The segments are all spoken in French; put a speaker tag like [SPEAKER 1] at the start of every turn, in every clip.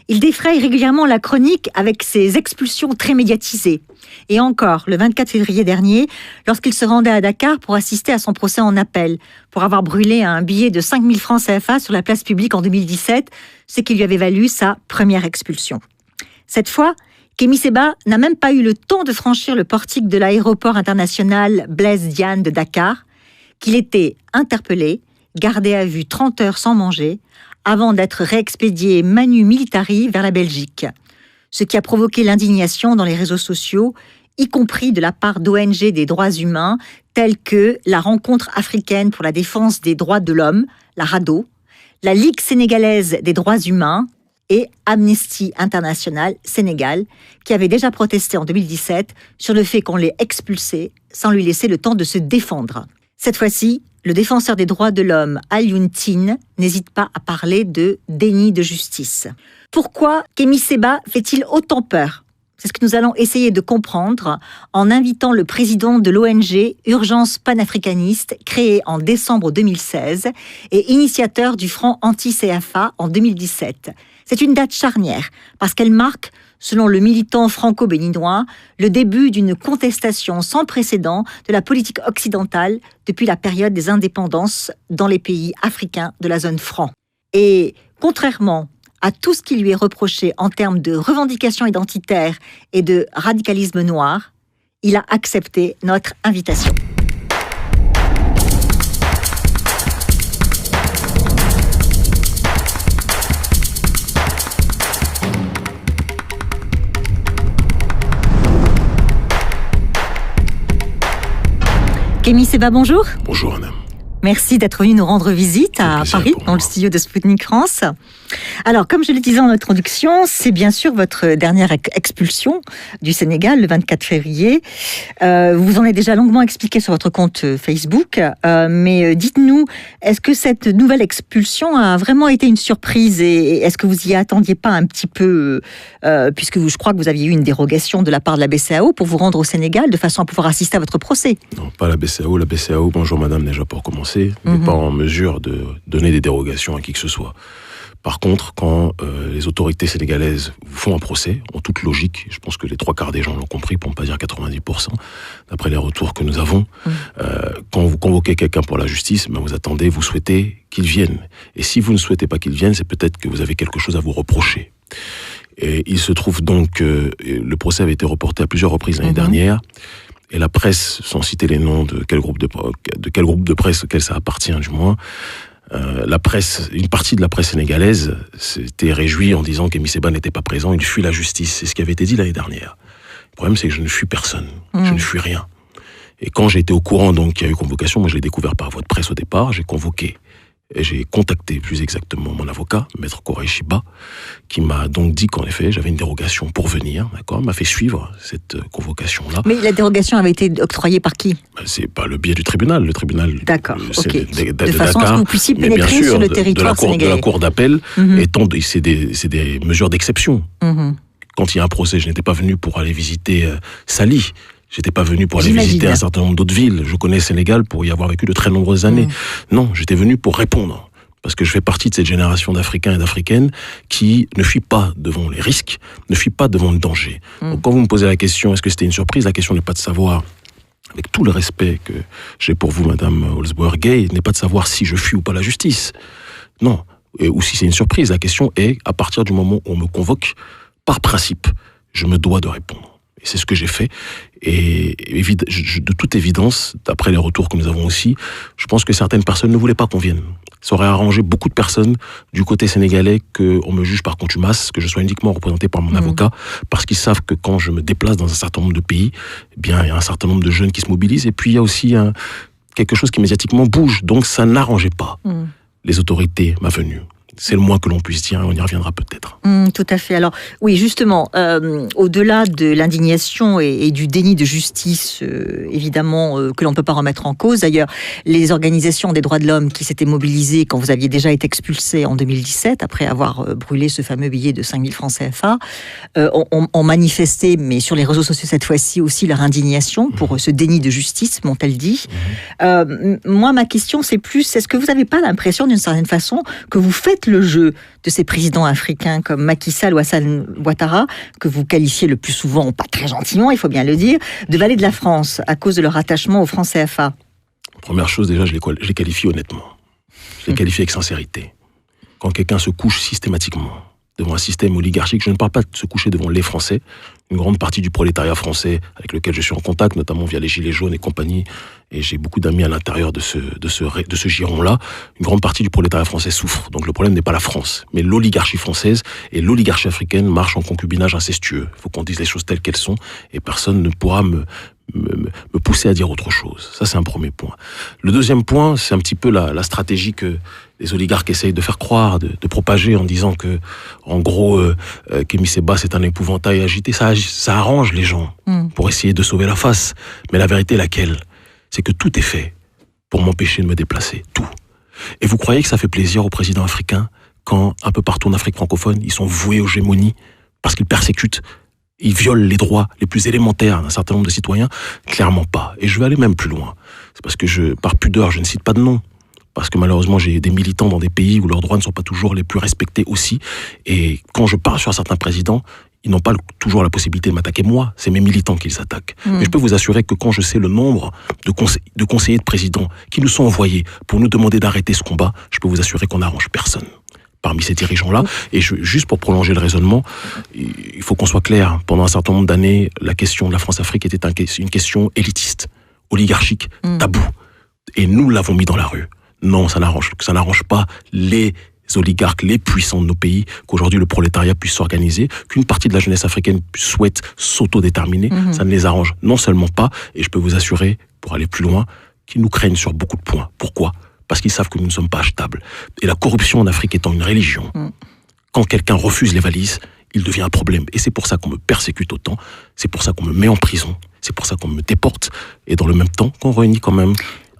[SPEAKER 1] Il défraye régulièrement la chronique avec ses expulsions très médiatisées. Et encore, le 24 février dernier, lorsqu'il se rendait à Dakar pour assister à son procès en appel, pour avoir brûlé un billet de 5 000 francs CFA sur la place publique en 2017, ce qui lui avait valu sa première expulsion. Cette fois, Kémy Séba n'a même pas eu le temps de franchir le portique de l'aéroport international Blaise Diagne de Dakar, qu'il était interpellé, gardé à vue 30 heures sans manger, avant d'être réexpédié manu militari vers la Belgique. Ce qui a provoqué l'indignation dans les réseaux sociaux, y compris de la part d'ONG des droits humains, telles que la Rencontre africaine pour la défense des droits de l'homme, la RADDHO, la Ligue sénégalaise des droits humains et Amnesty International Sénégal, qui avait déjà protesté en 2017 sur le fait qu'on l'ait expulsé sans lui laisser le temps de se défendre. Cette fois-ci, le défenseur des droits de l'homme, Alioune Tine, n'hésite pas à parler de déni de justice. Pourquoi Kémy Séba fait-il autant peur ? C'est ce que nous allons essayer de comprendre en invitant le président de l'ONG Urgence panafricaniste, créée en décembre 2016 et initiateur du Front anti-CFA en 2017. C'est une date charnière parce qu'elle marque, selon le militant franco-béninois, le début d'une contestation sans précédent de la politique occidentale depuis la période des indépendances dans les pays africains de la zone franc. Et contrairement à tout ce qui lui est reproché en termes de revendications identitaires et de radicalisme noir, il a accepté notre invitation. Kémy Séba, bonjour.
[SPEAKER 2] Bonjour Anna.
[SPEAKER 1] Merci d'être venu nous rendre visite à Paris, dans le studio de Sputnik France. Alors, comme je le disais en introduction, c'est bien sûr votre dernière expulsion du Sénégal, le 24 février. Vous en avez déjà longuement expliqué sur votre compte Facebook, mais dites-nous, est-ce que cette nouvelle expulsion a vraiment été une surprise et est-ce que vous y attendiez pas un petit peu, puisque je crois que vous aviez eu une dérogation de la part de la BCEAO pour vous rendre au Sénégal de façon à pouvoir assister à votre procès?
[SPEAKER 2] Non, pas la BCEAO. La BCEAO, bonjour madame, déjà pour commencer, n'est pas en mesure de donner des dérogations à qui que ce soit. Par contre, quand les autorités sénégalaises vous font un procès, en toute logique, je pense que les 3/4 des gens l'ont compris, pour ne pas dire 90%, d'après les retours que nous avons, quand vous convoquez quelqu'un pour la justice, vous attendez, vous souhaitez qu'il vienne. Et si vous ne souhaitez pas qu'il vienne, c'est peut-être que vous avez quelque chose à vous reprocher. Et il se trouve donc que le procès avait été reporté à plusieurs reprises l'année dernière, et la presse, sans citer les noms de quel groupe de presse auquel ça appartient du moins, la presse, une partie de la presse sénégalaise s'était réjouie en disant qu'Kémy Séba n'était pas présent, il fuit la justice. C'est ce qui avait été dit l'année dernière. Le problème, c'est que je ne fuis personne. Je ne fuis rien. Et quand j'ai été au courant donc qu'il y a eu convocation, moi je l'ai découvert par voie de presse au départ, j'ai convoqué. Et j'ai contacté plus exactement mon avocat, Maître Koray Chiba, qui m'a donc dit qu'en effet, j'avais une dérogation pour venir, d'accord, m'a fait suivre cette convocation-là.
[SPEAKER 1] Mais la dérogation avait été octroyée par qui ?
[SPEAKER 2] C'est par le biais du tribunal. Le tribunal
[SPEAKER 1] d'accord, ok.
[SPEAKER 2] de
[SPEAKER 1] façon
[SPEAKER 2] Dakar,
[SPEAKER 1] à ce que vous puissiez pénétrer sur le territoire sénégalais.
[SPEAKER 2] De la cour d'appel, c'est des mesures d'exception. Quand il y a un procès, je n'étais pas venu pour aller visiter Saly. J'étais pas venu pour aller visiter un certain nombre d'autres villes. Je connais Sénégal pour y avoir vécu de très nombreuses années. Non, j'étais venu pour répondre. Parce que je fais partie de cette génération d'Africains et d'Africaines qui ne fuient pas devant les risques, ne fuient pas devant le danger. Donc quand vous me posez la question, est-ce que c'était une surprise ? La question n'est pas de savoir, avec tout le respect que j'ai pour vous, Madame Holzbauer-Gay, n'est pas de savoir si je fuis ou pas la justice. Non. Ou si c'est une surprise. La question est, à partir du moment où on me convoque, par principe, je me dois de répondre. Et c'est ce que j'ai fait. Et de toute évidence, d'après les retours que nous avons aussi, je pense que certaines personnes ne voulaient pas qu'on vienne. Ça aurait arrangé beaucoup de personnes du côté sénégalais qu'on me juge par contumace, que je sois uniquement représenté par mon avocat, parce qu'ils savent que quand je me déplace dans un certain nombre de pays, eh bien, il y a un certain nombre de jeunes qui se mobilisent. Et puis, il y a aussi quelque chose qui médiatiquement bouge. Donc, ça n'arrangeait pas les autorités, ma venue. C'est le moins que l'on puisse dire, on y reviendra peut-être.
[SPEAKER 1] Tout à fait. Alors, oui, justement, au-delà de l'indignation et du déni de justice, évidemment, que l'on ne peut pas remettre en cause. D'ailleurs, les organisations des droits de l'homme qui s'étaient mobilisées quand vous aviez déjà été expulsé en 2017, après avoir brûlé ce fameux billet de 5 000 francs CFA, ont manifesté, mais sur les réseaux sociaux cette fois-ci aussi, leur indignation pour ce déni de justice, m'ont-elles dit. Moi, ma question, c'est plus, est-ce que vous n'avez pas l'impression, d'une certaine façon, que vous faites le jeu de ces présidents africains comme Macky Sall ou Alassane Ouattara, que vous qualifiez le plus souvent, pas très gentiment, il faut bien le dire, de valet de la France à cause de leur attachement au franc CFA?
[SPEAKER 2] Première chose, déjà, je les qualifie honnêtement. Je les qualifie avec sincérité. Quand quelqu'un se couche systématiquement devant un système oligarchique, je ne parle pas de se coucher devant les Français, une grande partie du prolétariat français avec lequel je suis en contact, notamment via les Gilets jaunes et compagnie, et j'ai beaucoup d'amis à l'intérieur de ce giron-là, une grande partie du prolétariat français souffre. Donc le problème n'est pas la France, mais l'oligarchie française et l'oligarchie africaine marchent en concubinage incestueux. Il faut qu'on dise les choses telles qu'elles sont, et personne ne pourra me pousser à dire autre chose. Ça, c'est un premier point. Le deuxième point, c'est un petit peu la stratégie que les oligarques essayent de faire croire, de propager en disant que, en gros, Kémy Séba, c'est un épouvantail agité. Ça arrange les gens pour essayer de sauver la face. Mais la vérité, laquelle? C'est que tout est fait pour m'empêcher de me déplacer. Tout. Et vous croyez que ça fait plaisir aux présidents africains quand, un peu partout en Afrique francophone, ils sont voués aux gémonies parce qu'ils persécutent, ils violent les droits les plus élémentaires d'un certain nombre de citoyens? Clairement pas. Et je vais aller même plus loin. C'est parce que par pudeur, je ne cite pas de nom. Parce que malheureusement, j'ai des militants dans des pays où leurs droits ne sont pas toujours les plus respectés aussi. Et quand je parle sur certains présidents, ils n'ont pas toujours la possibilité de m'attaquer moi. C'est mes militants qui les attaquent. Mais je peux vous assurer que quand je sais le nombre de conseillers de présidents qui nous sont envoyés pour nous demander d'arrêter ce combat, je peux vous assurer qu'on n'arrange personne parmi ces dirigeants-là. Et juste pour prolonger le raisonnement, il faut qu'on soit clair. Pendant un certain nombre d'années, la question de la France-Afrique était une question élitiste, oligarchique, tabou. Et nous l'avons mis dans la rue. Non, ça n'arrange pas les oligarques, les puissants de nos pays, qu'aujourd'hui le prolétariat puisse s'organiser, qu'une partie de la jeunesse africaine souhaite s'autodéterminer. Ça ne les arrange non seulement pas, et je peux vous assurer, pour aller plus loin, qu'ils nous craignent sur beaucoup de points. Pourquoi ? Parce qu'ils savent que nous ne sommes pas achetables. Et la corruption en Afrique étant une religion, quand quelqu'un refuse les valises, il devient un problème. Et c'est pour ça qu'on me persécute autant, c'est pour ça qu'on me met en prison, c'est pour ça qu'on me déporte, et dans le même temps qu'on réunit quand même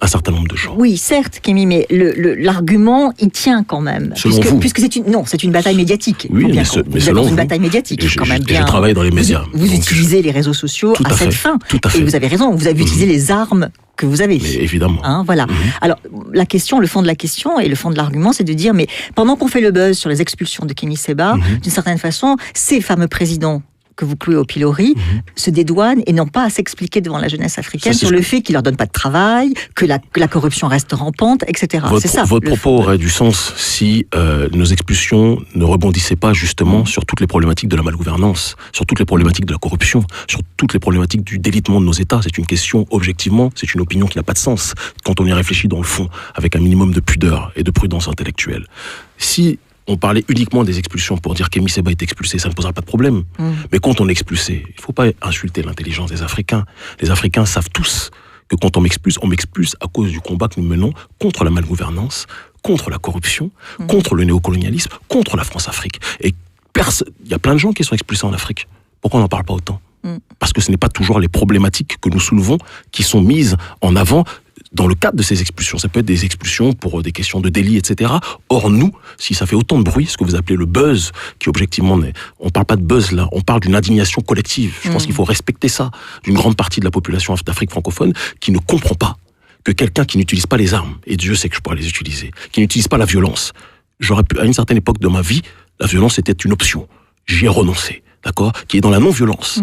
[SPEAKER 2] un certain nombre de gens.
[SPEAKER 1] Oui, certes, Kémy, mais l'argument, il tient quand même.
[SPEAKER 2] Selon vous.
[SPEAKER 1] Puisque c'est une bataille médiatique.
[SPEAKER 2] Oui, mais selon vous.
[SPEAKER 1] Une bataille médiatique, quand même bien.
[SPEAKER 2] Je travaille dans les médias.
[SPEAKER 1] Vous utilisez les réseaux sociaux à cette fin.
[SPEAKER 2] Tout à fait.
[SPEAKER 1] Et vous avez raison, vous avez utilisé les armes que vous avez.
[SPEAKER 2] Mais évidemment.
[SPEAKER 1] Voilà. Alors, le fond de la question et le fond de l'argument, c'est de dire, mais pendant qu'on fait le buzz sur les expulsions de Kémy Séba, d'une certaine façon, ces fameux présidents que vous clouez au pilori, se dédouanent et n'ont pas à s'expliquer devant la jeunesse africaine sur le fait qu'ils leur donnent pas de travail, que la corruption reste rampante, etc.
[SPEAKER 2] Votre propos aurait du sens si nos expulsions ne rebondissaient pas justement sur toutes les problématiques de la malgouvernance, sur toutes les problématiques de la corruption, sur toutes les problématiques du délitement de nos États. C'est une question, objectivement, c'est une opinion qui n'a pas de sens quand on y réfléchit dans le fond, avec un minimum de pudeur et de prudence intellectuelle. Si on parlait uniquement des expulsions pour dire qu'Kémy Séba est expulsé, ça ne posera pas de problème. Mais quand on est expulsé, il ne faut pas insulter l'intelligence des Africains. Les Africains savent tous que quand on m'expulse à cause du combat que nous menons contre la malgouvernance, contre la corruption, contre le néocolonialisme, contre la France-Afrique. Et il y a plein de gens qui sont expulsés en Afrique. Pourquoi on n'en parle pas autant ? Parce que ce n'est pas toujours les problématiques que nous soulevons qui sont mises en avant dans le cadre de ces expulsions. Ça peut être des expulsions pour des questions de délit, etc. Or, nous, si ça fait autant de bruit, ce que vous appelez le buzz, qui objectivement n'est... On ne parle pas de buzz là, on parle d'une indignation collective. Je pense qu'il faut respecter ça d'une grande partie de la population d'Afrique francophone qui ne comprend pas que quelqu'un qui n'utilise pas les armes, et Dieu sait que je pourrais les utiliser, qui n'utilise pas la violence. À une certaine époque de ma vie, la violence était une option. J'y ai renoncé, d'accord ? Qui est dans la non-violence.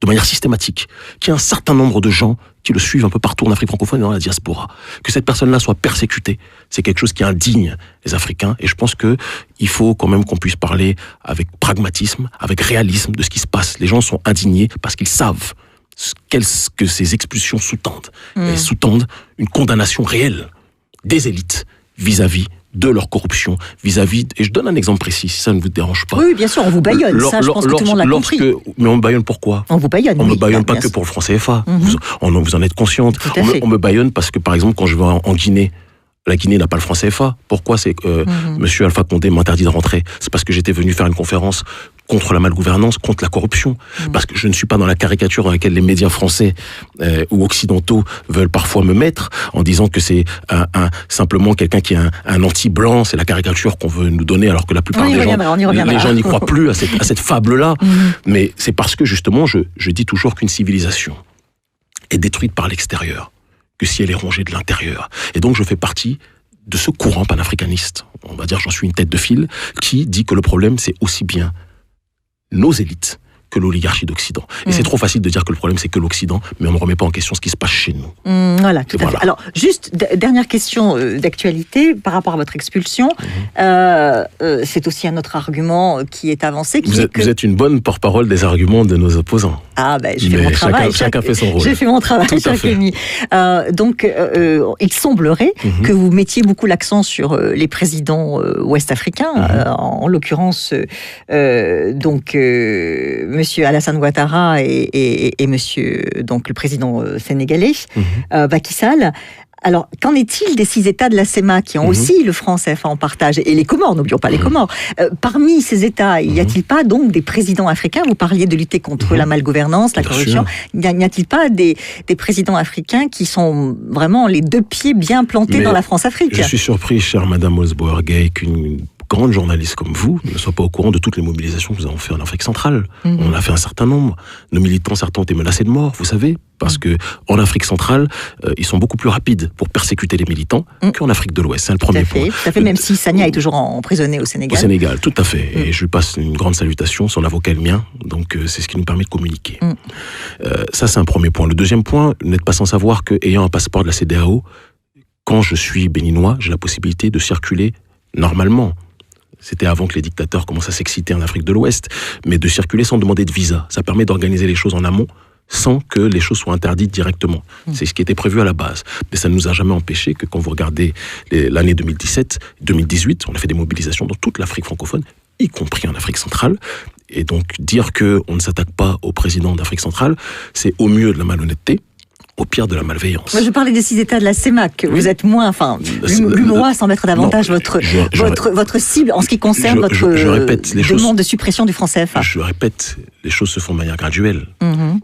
[SPEAKER 2] De manière systématique, qu'il y ait un certain nombre de gens qui le suivent un peu partout en Afrique francophone et dans la diaspora. Que cette personne-là soit persécutée, c'est quelque chose qui indigne les Africains. Et je pense qu'il faut quand même qu'on puisse parler avec pragmatisme, avec réalisme de ce qui se passe. Les gens sont indignés parce qu'ils savent que ces expulsions sous-tendent. Elles sous-tendent une condamnation réelle des élites vis-à-vis de leur corruption, vis-à-vis... Et je donne un exemple précis, si ça ne vous dérange pas.
[SPEAKER 1] Oui, bien sûr, on vous baïonne, ça, je pense que tout le monde l'a compris.
[SPEAKER 2] Mais on me baïonne pourquoi ?
[SPEAKER 1] On vous baïonne,
[SPEAKER 2] on ne me baïonne pas que pour le franc CFA. Vous en êtes consciente. On me baïonne parce que, par exemple, quand je vais en Guinée, la Guinée n'a pas le franc CFA. Pourquoi Monsieur Alpha Condé m'interdit de rentrer ? C'est parce que j'étais venu faire une conférence contre la malgouvernance, contre la corruption. Parce que je ne suis pas dans la caricature dans laquelle les médias français ou occidentaux veulent parfois me mettre, en disant que c'est simplement quelqu'un qui est un anti-blanc, c'est la caricature qu'on veut nous donner, alors que la plupart des gens n'y croient plus à cette fable-là. Mais c'est parce que justement, je dis toujours qu'une civilisation est détruite par l'extérieur que si elle est rongée de l'intérieur. Et donc je fais partie de ce courant panafricaniste, on va dire j'en suis une tête de file, qui dit que le problème c'est aussi bien nos élites que l'oligarchie d'Occident. Et c'est trop facile de dire que le problème c'est que l'Occident, mais on ne remet pas en question ce qui se passe chez nous.
[SPEAKER 1] Voilà, tout à fait. Alors, juste, dernière question d'actualité par rapport à votre expulsion. C'est aussi un autre argument qui est avancé. Vous
[SPEAKER 2] êtes une bonne porte-parole des arguments de nos opposants.
[SPEAKER 1] Ah, j'ai fait mon travail.
[SPEAKER 2] Chacun fait son rôle.
[SPEAKER 1] J'ai fait mon travail chaque nuit. Donc, il semblerait que vous mettiez beaucoup l'accent sur les présidents ouest-africains, en l'occurrence, Monsieur Alassane Ouattara et Monsieur donc le président sénégalais Macky Sall. Alors, qu'en est-il des 6 États de la CEMAC qui ont aussi le franc CFA en partage, et les Comores, n'oublions pas les Comores. Parmi ces États, y a-t-il pas donc des présidents africains? Vous parliez de lutter contre la malgouvernance, la corruption. N'y a-t-il pas des présidents africains qui sont vraiment les 2 pieds bien plantés dans la France-Afrique?
[SPEAKER 2] Je suis surpris, chère Madame Osbourgay, qu'une grande journaliste comme vous ne soit pas au courant de toutes les mobilisations que nous avons fait en Afrique centrale. On a fait un certain nombre. Nos militants, certains ont été menacés de mort, vous savez, parce que en Afrique centrale, ils sont beaucoup plus rapides pour persécuter les militants qu'en Afrique de l'Ouest. C'est le premier point. Tout
[SPEAKER 1] à fait, même si Sania est toujours emprisonné au Sénégal.
[SPEAKER 2] Au Sénégal, tout à fait. Et je lui passe une grande salutation. Son avocat est le mien, donc c'est ce qui nous permet de communiquer. Ça, c'est un premier point. Le deuxième point, vous n'êtes pas sans savoir que, ayant un passeport de la CEDEAO, quand je suis béninois, j'ai la possibilité de circuler normalement. C'était avant que les dictateurs commencent à s'exciter en Afrique de l'Ouest, mais de circuler sans demander de visa. Ça permet d'organiser les choses en amont sans que les choses soient interdites directement. C'est ce qui était prévu à la base. Mais ça ne nous a jamais empêché que quand vous regardez l'année 2017, 2018, on a fait des mobilisations dans toute l'Afrique francophone, y compris en Afrique centrale. Et donc dire qu'on ne s'attaque pas au président d'Afrique centrale, c'est au mieux de la malhonnêteté, au pire de la malveillance.
[SPEAKER 1] Moi, je parlais des 6 États de la CEMAC. Vous êtes moins, l'UMOA semble être davantage votre cible en ce qui concerne votre demande de suppression du franc CFA.
[SPEAKER 2] Je répète, les choses se font de manière graduelle.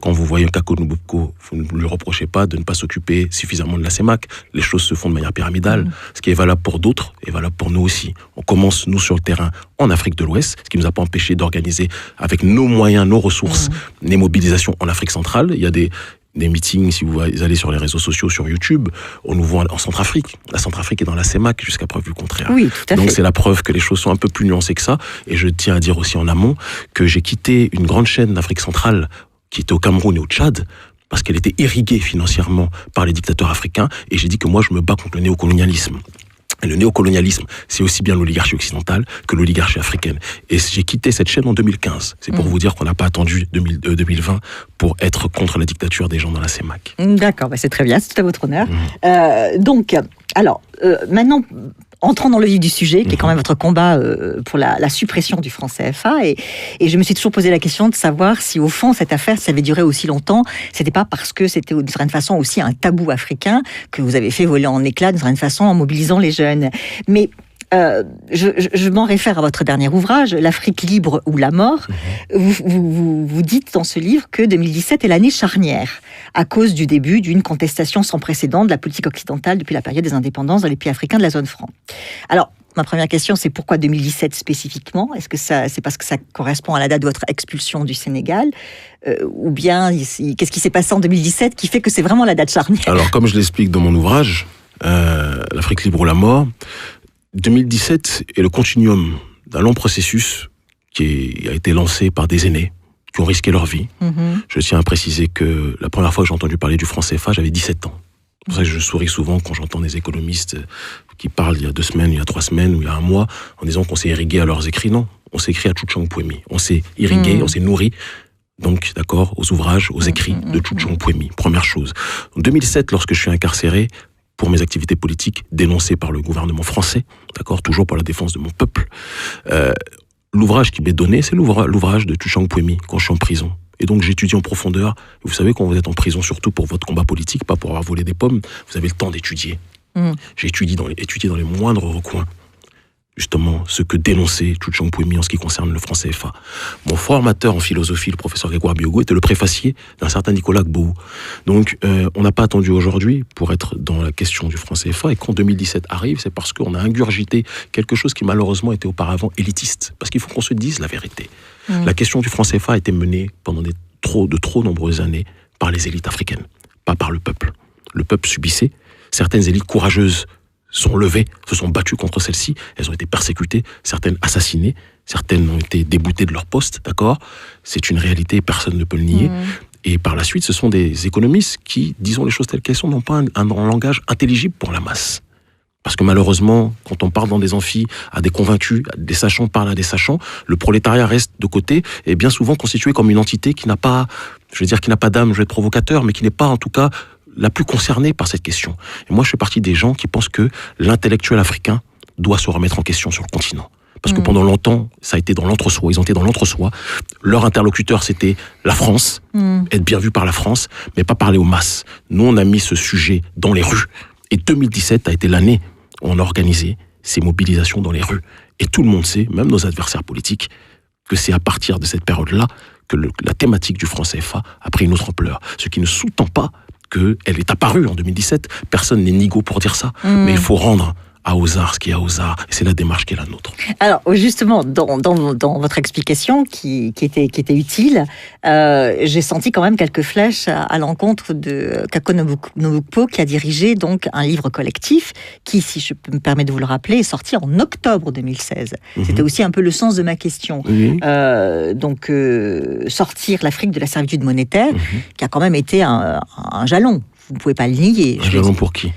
[SPEAKER 2] Quand vous voyez Kako Nububko, vous ne lui reprochez pas de ne pas s'occuper suffisamment de la CEMAC. Les choses se font de manière pyramidale. Ce qui est valable pour d'autres est valable pour nous aussi. On commence, nous, sur le terrain, en Afrique de l'Ouest, ce qui ne nous a pas empêché d'organiser avec nos moyens, nos ressources, des mobilisations en Afrique centrale. Il y a des meetings, si vous allez sur les réseaux sociaux, sur YouTube, on nous voit en Centrafrique. La Centrafrique est dans la CEMAC jusqu'à preuve du contraire.
[SPEAKER 1] Oui, tout à fait.
[SPEAKER 2] Donc c'est la preuve que les choses sont un peu plus nuancées que ça. Et je tiens à dire aussi en amont que j'ai quitté une grande chaîne d'Afrique centrale qui était au Cameroun et au Tchad parce qu'elle était irriguée financièrement par les dictateurs africains. Et j'ai dit que moi, je me bats contre le néocolonialisme. Et le néocolonialisme, c'est aussi bien l'oligarchie occidentale que l'oligarchie africaine. Et j'ai quitté cette chaîne en 2015. C'est pour vous dire qu'on n'a pas attendu 2020 pour être contre la dictature des gens dans la CEMAC.
[SPEAKER 1] D'accord, c'est très bien, c'est tout à votre honneur. Maintenant, entrons dans le vif du sujet, qui est quand même votre combat pour la suppression du franc CFA. Et je me suis toujours posé la question de savoir si, au fond, cette affaire, si ça avait duré aussi longtemps, c'était pas parce que c'était, d'une certaine façon, aussi un tabou africain que vous avez fait voler en éclats, d'une certaine façon, en mobilisant les jeunes. Mais je m'en réfère à votre dernier ouvrage, L'Afrique libre ou la mort. Vous dites dans ce livre que 2017 est l'année charnière, à cause du début d'une contestation sans précédent de la politique occidentale depuis la période des indépendances dans les pays africains de la zone franc. Alors, ma première question, c'est pourquoi 2017 spécifiquement? Est-ce que c'est parce que ça correspond à la date de votre expulsion du Sénégal? Ou bien, qu'est-ce qui s'est passé en 2017 qui fait que c'est vraiment la date charnière?
[SPEAKER 2] Alors, comme je l'explique dans mon ouvrage, L'Afrique libre ou la mort, 2017 est le continuum d'un long processus qui a été lancé par des aînés qui ont risqué leur vie. Je tiens à préciser que la première fois que j'ai entendu parler du franc CFA, j'avais 17 ans. C'est pour ça que je souris souvent quand j'entends des économistes qui parlent il y a 2 semaines, il y a 3 semaines, ou il y a 1 mois, en disant qu'on s'est irrigué à leurs écrits. Non, on s'est écrit à Tchouchtchang Pouemi. On s'est irrigué, on s'est nourri, donc, d'accord, aux ouvrages, aux écrits de Tchouchtchang Pouemi. Première chose. En 2007, lorsque je suis incarcéré, pour mes activités politiques dénoncées par le gouvernement français, d'accord, toujours pour la défense de mon peuple. L'ouvrage qui m'est donné, c'est l'ouvrage de Tchouchtchang Pouemi, quand je suis en prison. Et donc j'étudie en profondeur. Vous savez, quand vous êtes en prison, surtout pour votre combat politique, pas pour avoir volé des pommes, vous avez le temps d'étudier. J'ai étudié dans les moindres recoins, justement, ce que dénonçait Tchouchtchang Pouemi en ce qui concerne le franc CFA. Mon formateur en philosophie, le professeur Grégoire Biogo, était le préfacier d'un certain Nicolas Gbou. Donc, on n'a pas attendu aujourd'hui pour être dans la question du franc CFA, et quand 2017 arrive, c'est parce qu'on a ingurgité quelque chose qui malheureusement était auparavant élitiste. Parce qu'il faut qu'on se dise la vérité. La question du franc CFA a été menée pendant de trop nombreuses années par les élites africaines, pas par le peuple. Le peuple subissait. Certaines élites courageuses sont levées, se sont battues contre celles-ci, elles ont été persécutées, certaines assassinées, certaines ont été déboutées de leur poste, d'accord ? C'est une réalité, personne ne peut le nier. Et par la suite, ce sont des économistes qui, disons les choses telles qu'elles sont, n'ont pas un langage intelligible pour la masse. Parce que malheureusement, quand on parle dans des amphis à des convaincus, des sachants parlent à des sachants, le prolétariat reste de côté et bien souvent constitué comme une entité qui n'a pas, qui n'a pas d'âme, je vais être provocateur, mais qui n'est pas en tout cas la plus concernée par cette question. Et moi, je fais partie des gens qui pensent que l'intellectuel africain doit se remettre en question sur le continent. Parce que pendant longtemps, ça a été dans l'entre-soi. Ils ont été dans l'entre-soi. Leur interlocuteur, c'était la France, être bien vu par la France, mais pas parler aux masses. Nous, on a mis ce sujet dans les rues. Et 2017 a été l'année où on a organisé ces mobilisations dans les rues. Et tout le monde sait, même nos adversaires politiques, que c'est à partir de cette période-là que la thématique du franc CFA a pris une autre ampleur. Ce qui ne sous-tend pas qu'elle est apparue en 2017. Personne n'est nigo pour dire ça. Mais il faut rendre à Ozar ce qui est à Ozar. Et c'est la démarche qui est la nôtre.
[SPEAKER 1] Alors, justement, dans votre explication qui était utile, j'ai senti quand même quelques flèches à l'encontre de Kako Nobukpo, qui a dirigé donc un livre collectif qui, si je peux me permettre de vous le rappeler, est sorti en octobre 2016. C'était aussi un peu le sens de ma question. Sortir l'Afrique de la servitude monétaire, qui a quand même été un jalon. Vous ne pouvez pas le nier.
[SPEAKER 2] Un jalon pour qui ?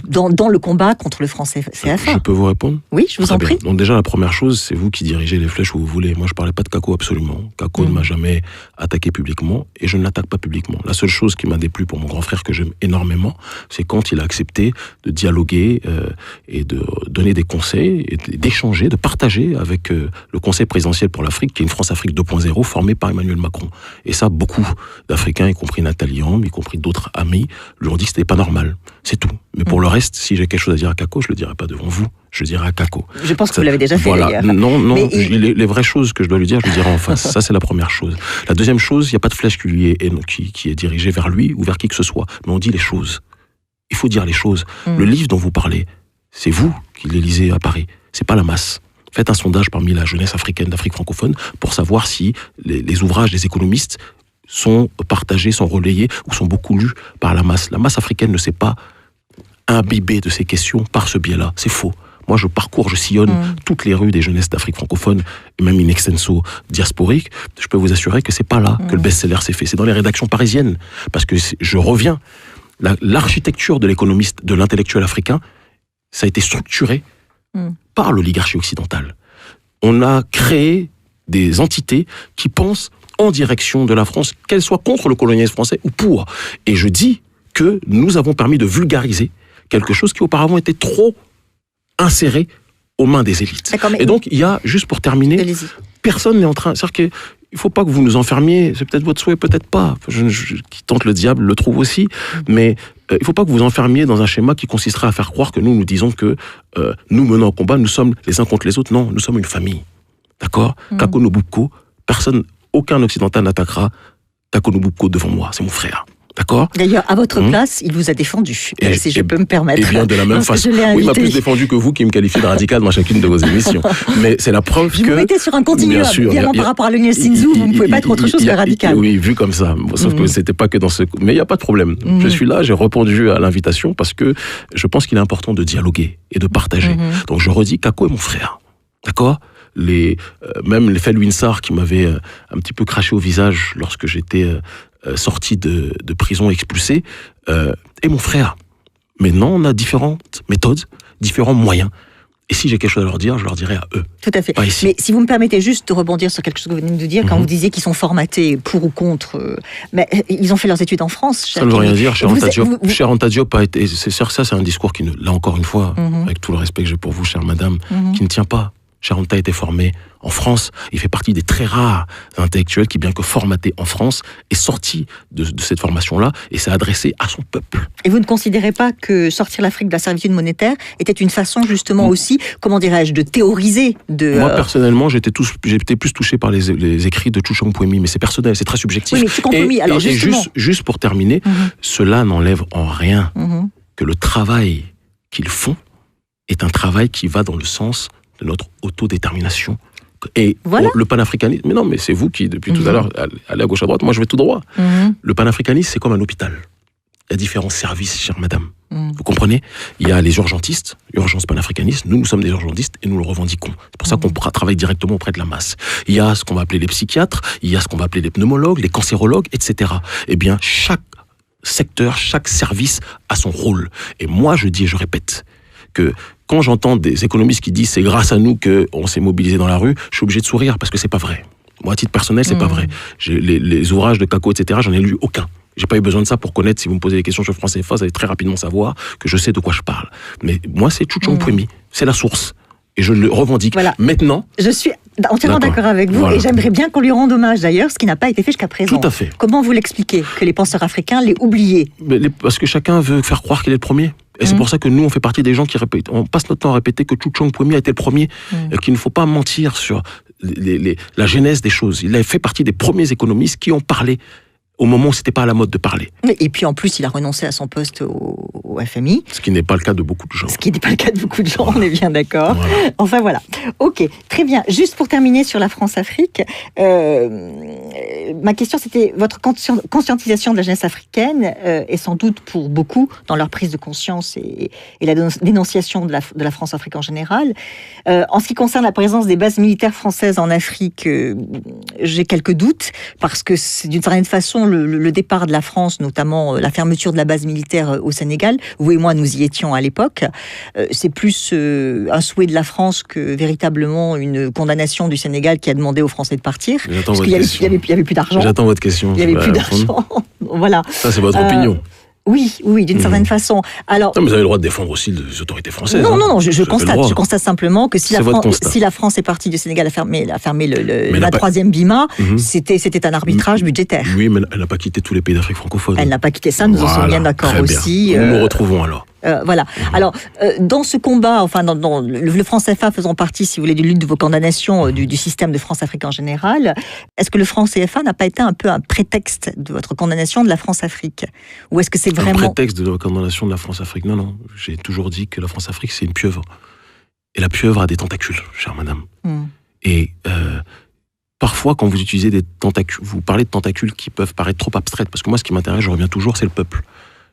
[SPEAKER 1] Dans le combat contre le franc CFA.
[SPEAKER 2] Je peux vous répondre ?
[SPEAKER 1] Oui, je vous en prie.
[SPEAKER 2] Donc déjà, la première chose, c'est vous qui dirigez les flèches où vous voulez. Moi, je ne parlais pas de Kako absolument. Kako ne m'a jamais attaqué publiquement et je ne l'attaque pas publiquement. La seule chose qui m'a déplu pour mon grand frère, que j'aime énormément, c'est quand il a accepté de dialoguer et de donner des conseils, et d'échanger, de partager avec le Conseil présidentiel pour l'Afrique, qui est une France-Afrique 2.0 formée par Emmanuel Macron. Et ça, beaucoup d'Africains, y compris Nathalie Ambe, y compris d'autres amis, lui ont dit que c'était pas normal. C'est tout. Mais pour le reste, si j'ai quelque chose à dire à Kako, je le dirai pas devant vous, je le dirai à Kako.
[SPEAKER 1] Je pense que vous l'avez déjà fait, d'ailleurs.
[SPEAKER 2] Non, mais les vraies choses que je dois lui dire, je le dirai en face. Ça, c'est la première chose. La deuxième chose, il n'y a pas de flèche qui est dirigée vers lui ou vers qui que ce soit. Mais on dit les choses. Il faut dire les choses. Le livre dont vous parlez, c'est vous qui le lisez à Paris. C'est pas la masse. Faites un sondage parmi la jeunesse africaine d'Afrique francophone pour savoir si les ouvrages des économistes sont partagés, sont relayés ou sont beaucoup lus par la masse. La masse africaine ne sait pas imbibée de ces questions par ce biais-là. C'est faux. Moi, je sillonne toutes les rues des jeunesses d'Afrique francophone, et même in extenso diasporique. Je peux vous assurer que c'est pas là que le best-seller s'est fait. C'est dans les rédactions parisiennes. Parce que je reviens. L'architecture de l'économiste, de l'intellectuel africain, ça a été structuré par l'oligarchie occidentale. On a créé des entités qui pensent en direction de la France, qu'elle soit contre le colonialisme français ou pour. Et je dis que nous avons permis de vulgariser quelque chose qui auparavant était trop inséré aux mains des élites. Et donc, il y a, juste pour terminer, personne n'est en train... C'est-à-dire qu'il ne faut pas que vous nous enfermiez, c'est peut-être votre souhait, peut-être pas. Qui tente le diable le trouve aussi, mais il ne faut pas que vous enfermiez dans un schéma qui consisterait à faire croire que nous disons que nous menons un combat, nous sommes les uns contre les autres. Non, nous sommes une famille. D'accord ? Kako Nobukpo, aucun occidental n'attaquera Kako Nobukpo devant moi, c'est mon frère. D'accord ?
[SPEAKER 1] D'ailleurs, à votre place, il vous a défendu, si je peux me permettre.
[SPEAKER 2] Et bien de la même façon. Oui, il m'a plus défendu que vous qui me qualifiez de radical dans chacune de vos émissions. Mais c'est la preuve que...
[SPEAKER 1] Vous mettez sur un continuum. Évidemment, par rapport à Lionel Sinzou, vous ne pouvez pas être autre chose que radical.
[SPEAKER 2] Oui, vu comme ça. Sauf que c'était pas que dans ce... Mais il n'y a pas de problème. Je suis là, j'ai répondu à l'invitation parce que je pense qu'il est important de dialoguer et de partager. Donc je redis, Kako est mon frère. D'accord ? Même les Felwinsar qui m'avaient un petit peu craché au visage lorsque j'étais sorti de prison expulsé, est mon frère. Maintenant, on a différentes méthodes, différents moyens. Et si j'ai quelque chose à leur dire, je leur dirai à eux.
[SPEAKER 1] Tout à fait. Mais si vous me permettez juste de rebondir sur quelque chose que vous venez de nous dire, quand vous disiez qu'ils sont formatés pour ou contre, mais ils ont fait leurs études en France.
[SPEAKER 2] Ça ne veut rien dire. Cher Anta Diop a été... Ça, c'est un discours qui, là encore une fois, avec tout le respect que j'ai pour vous, chère madame, qui ne tient pas. Cher Anta a été formé en France. Il fait partie des très rares intellectuels qui, bien que formaté en France, est sorti de cette formation-là et s'est adressé à son peuple.
[SPEAKER 1] Et vous ne considérez pas que sortir l'Afrique de la servitude monétaire était une façon justement aussi, comment dirais-je, de théoriser
[SPEAKER 2] Moi, personnellement, j'étais plus touché par les écrits de Chuchong Pouemi, mais c'est personnel, c'est très subjectif.
[SPEAKER 1] Oui, mais Chuchong Pouemi, alors justement...
[SPEAKER 2] juste pour terminer, cela n'enlève en rien que le travail qu'ils font est un travail qui va dans le sens de notre autodétermination. Et le panafricanisme, mais non, mais c'est vous qui, depuis tout à l'heure, allez à gauche à droite, moi je vais tout droit. Le panafricanisme, c'est comme un hôpital. il y a différents services, chère madame. Vous comprenez? Il y a les urgentistes, urgence panafricaniste. Nous sommes des urgentistes et nous le revendiquons. C'est pour ça qu'on travaille directement auprès de la masse. Il y a ce qu'on va appeler les psychiatres, il y a ce qu'on va appeler les pneumologues, les cancérologues, etc. Eh bien, chaque secteur, chaque service a son rôle. Et moi, je dis et je répète que quand j'entends des économistes qui disent c'est grâce à nous qu'on s'est mobilisé dans la rue, je suis obligé de sourire parce que c'est pas vrai. Moi, à titre personnel, c'est pas vrai. Les ouvrages de Kako, etc., j'en ai lu aucun. J'ai pas eu besoin de ça pour connaître, si vous me posez des questions sur France CFA, vous allez très rapidement savoir que je sais de quoi je parle. Mais moi, c'est Tchouktchon Pouemi, c'est la source. Et je le revendique.
[SPEAKER 1] Voilà.
[SPEAKER 2] Maintenant...
[SPEAKER 1] Je suis entièrement d'accord avec vous, et j'aimerais bien qu'on lui rende hommage d'ailleurs, ce qui n'a pas été fait jusqu'à présent.
[SPEAKER 2] Tout à fait.
[SPEAKER 1] Comment vous l'expliquez, que les penseurs africains l'aient oublié?
[SPEAKER 2] Parce que chacun veut faire croire qu'il est le premier. Et c'est pour ça que nous, on fait partie des gens qui répètent. On passe notre temps à répéter que Tchouktchon Pouemi a été le premier, qu'il ne faut pas mentir sur la genèse des choses. Il a fait partie des premiers économistes qui ont parlé au moment où c'était pas à la mode de parler.
[SPEAKER 1] Et puis en plus, il a renoncé à son poste au FMI.
[SPEAKER 2] Ce qui n'est pas le cas de beaucoup de gens.
[SPEAKER 1] Ce qui n'est pas le cas de beaucoup de gens, on est bien d'accord. Voilà. Enfin voilà. Ok, très bien. Juste pour terminer sur la France-Afrique, ma question c'était votre conscientisation de la jeunesse africaine est sans doute pour beaucoup dans leur prise de conscience et la dénonciation de la France-Afrique en général. En ce qui concerne la présence des bases militaires françaises en Afrique, j'ai quelques doutes parce que c'est d'une certaine façon le départ de la France, notamment la fermeture de la base militaire au Sénégal. Vous et moi, nous y étions à l'époque. C'est plus un souhait de la France que véritablement une condamnation du Sénégal qui a demandé aux Français de partir. Parce qu'il n'y avait plus d'argent.
[SPEAKER 2] J'attends votre question.
[SPEAKER 1] Il n'y avait plus d'argent. Voilà.
[SPEAKER 2] Ça, c'est votre opinion.
[SPEAKER 1] Oui, d'une certaine façon. Alors,
[SPEAKER 2] non, mais vous avez le droit de défendre aussi les autorités françaises.
[SPEAKER 1] Non, je constate simplement que si la France est partie du Sénégal à fermer la troisième BIMA, c'était un arbitrage budgétaire.
[SPEAKER 2] Oui, mais elle n'a pas quitté tous les pays d'Afrique francophone.
[SPEAKER 1] Elle n'a pas quitté ça, nous en sommes bien d'accord aussi.
[SPEAKER 2] Nous nous retrouvons alors.
[SPEAKER 1] Voilà. Alors, dans ce combat, enfin, dans le franc CFA faisant partie, si vous voulez, du lutte de vos condamnations du système de France-Afrique en général, est-ce que le franc CFA n'a pas été un peu un prétexte de votre condamnation de la France-Afrique? Ou est-ce que c'est vraiment...
[SPEAKER 2] Un prétexte de la condamnation de la France-Afrique? Non. J'ai toujours dit que la France-Afrique, c'est une pieuvre. Et la pieuvre a des tentacules, chère madame. Et parfois, quand vous utilisez des tentacules, vous parlez de tentacules qui peuvent paraître trop abstraites, parce que moi, ce qui m'intéresse, je reviens toujours, c'est le peuple.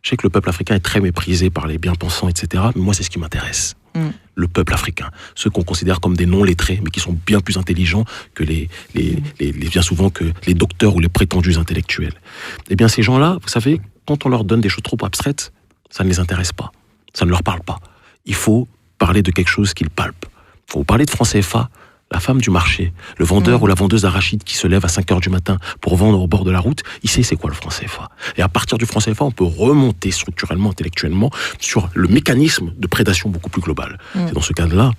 [SPEAKER 2] Je sais que le peuple africain est très méprisé par les bien-pensants, etc. Mais moi, c'est ce qui m'intéresse. Le peuple africain. Ceux qu'on considère comme des non-lettrés, mais qui sont bien plus intelligents que bien souvent que les docteurs ou les prétendus intellectuels. Eh bien, ces gens-là, vous savez, quand on leur donne des choses trop abstraites, ça ne les intéresse pas. Ça ne leur parle pas. Il faut parler de quelque chose qu'ils palpent. Il faut parler de franc CFA. La femme du marché, le vendeur ou la vendeuse d'arachides qui se lève à 5h du matin pour vendre au bord de la route, il sait c'est quoi le franc CFA. Et à partir du franc CFA, on peut remonter structurellement, intellectuellement, sur le mécanisme de prédation beaucoup plus global. C'est dans ce cadre-là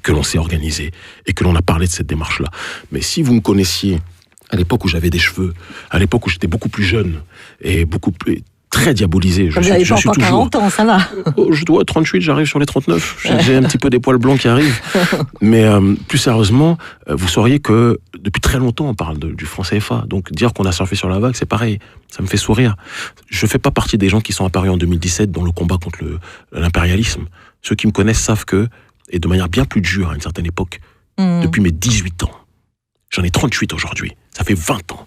[SPEAKER 2] que l'on s'est organisé et que l'on a parlé de cette démarche-là. Mais si vous me connaissiez à l'époque où j'avais des cheveux, à l'époque où j'étais beaucoup plus jeune et beaucoup plus... très diabolisé.
[SPEAKER 1] Vous n'avez pas encore 40 ans, ça va.
[SPEAKER 2] Je dois 38, j'arrive sur les 39. J'ai un petit peu des poils blancs qui arrivent. Mais plus sérieusement, vous sauriez que depuis très longtemps, on parle du franc CFA. Donc dire qu'on a surfé sur la vague, c'est pareil. Ça me fait sourire. Je ne fais pas partie des gens qui sont apparus en 2017 dans le combat contre l'impérialisme. Ceux qui me connaissent savent que, et de manière bien plus dure à une certaine époque, depuis mes 18 ans, j'en ai 38 aujourd'hui, ça fait 20 ans